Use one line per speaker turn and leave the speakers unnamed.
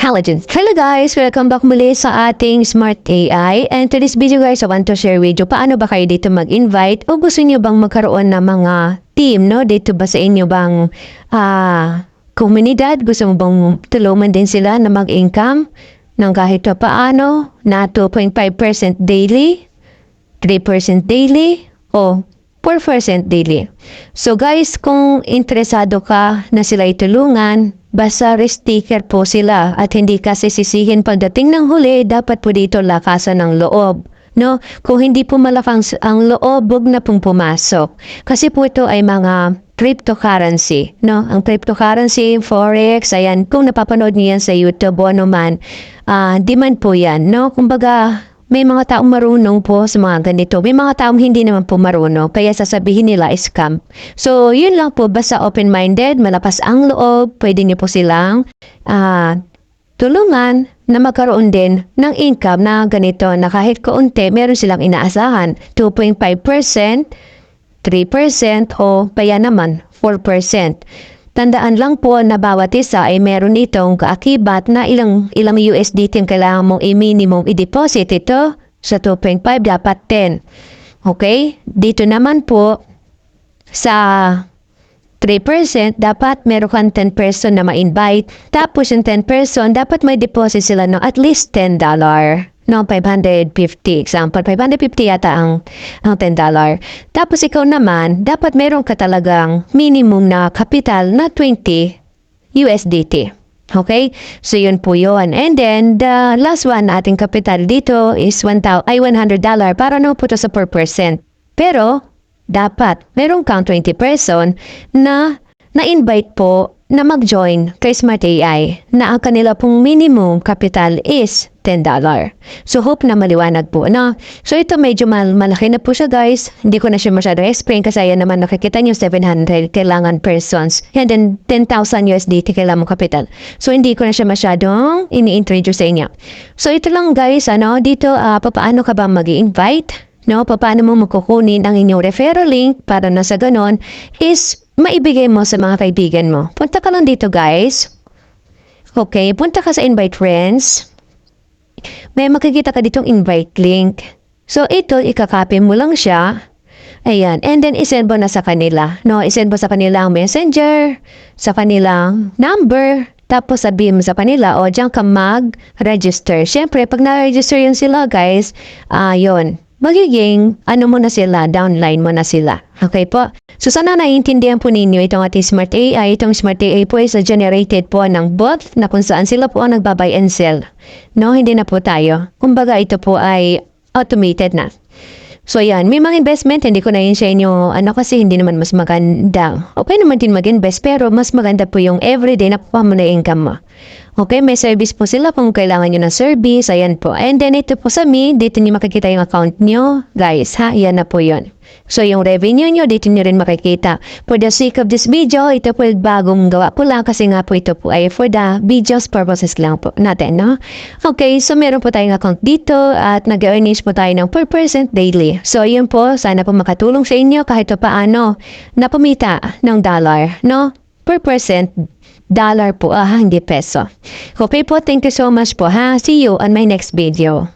intelligence. Hello guys! Welcome back muli sa ating Smart AI. And today's video guys, I want to share with you paano ba kayo dito mag-invite o gusto niyo bang magkaroon ng mga team, no? Dito ba sa inyo bang komunidad? Gusto mo bang tulungan din sila na mag-income ng kahit paano na 2.5% daily, 3% daily, o 4% daily. So guys, kung interesado ka na sila itulungan, basta sticker po sila at hindi kasi sisihin pagdating ng huli, dapat po dito lakasan ng loob. No? Kung hindi po malakas ang loob, huwag na pong pumasok. Kasi po ito ay mga cryptocurrency. No? Ang cryptocurrency, forex, ayan, kung napapanood niyo yan sa YouTube o naman, demand po yan. No? Kumbaga, may mga taong marunong po sa mga ganito. May mga taong hindi naman po marunong, kaya sasabihin nila scam. So, yun lang po, basta open-minded, malakas ang loob, pwede niyo po silang tulungan na magkaroon din ng income na ganito na kahit kaunti, meron silang inaasahan. 2.5%, 3% o kaya naman 4%. Tandaan lang po na bawat isa ay meron itong kaakibat na ilang USDT yung kailangan mong i-minimum i-deposit. Ito sa 2.5 dapat 10. Okay? Dito naman po sa 3% dapat meron kang 10 person na ma-invite. Tapos yung 10 person dapat may deposit sila ng at least $10. No, 550. Example, 550 yata ang $10. Tapos ikaw naman, dapat meron ka talagang minimum na capital na 20 USDT. Okay? So, yun po yun. And then, the last one na ating capital dito is $100 para no po to sa 4%. Pero, dapat meron kang 20 person na na-invite po na mag-join kay Smart AI na ang kanila pong minimum capital is $10. So, hope na maliwanag po, no? So, ito medyo malaki na po siya, guys. Hindi ko na siya masyado explain kasi ayan naman nakikita nyo 700 kailangan persons. And then, 10,000 USDT kailangan mong capital. So, hindi ko na siya masyadong ini-introduce sa inyo. So, ito lang, guys, dito, paano ka ba mag-i-invite? No, paano mo makukunin ang inyong referral link para na sa ganon is maibigay mo sa mga kaibigan mo. Punta ka lang dito, guys. Okay, punta ka sa invite friends. May makikita ka ditong invite link. So, ito, ikakopy mo lang siya. Ayan, and then isend mo na sa kanila. No, isend mo sa kanilang messenger, sa kanilang number, tapos sabihin mo sa kanila, o diyan ka mag-register. Siyempre, pag na-register yun sila, guys, yun. Magiging, mo na sila, downline mo na sila. Okay po? So, sana naiintindihan po ninyo itong ating Smart AI. Itong Smart AI po is generated po ng bot na kung saan sila po ang nagbabuy and sell. No, hindi na po tayo. Kumbaga, ito po ay automated na. So, yan. May mga investment, hindi ko na yun sa inyo, kasi hindi naman mas maganda. Okay naman din mag-invest, pero mas maganda po yung everyday na kuha mo na income mo. Okay, may service po sila kung kailangan nyo ng service. Ayan po. And then, ito po sa me, dito nyo makikita yung account nyo. Guys, yan na po yun. So, yung revenue nyo, dito nyo rin makikita. For the sake of this video, ito po bagong gawa ko lang kasi nga po ito po ay for the videos purposes lang po natin, no? Okay, so meron po tayong account dito at nag-earnings po tayo ng 4% daily. So, yun po, sana po makatulong sa inyo kahit paano na pumita ng dollar, no? 4% dollar po, hindi peso. Okay po, thank you so much po, ha? See you on my next video.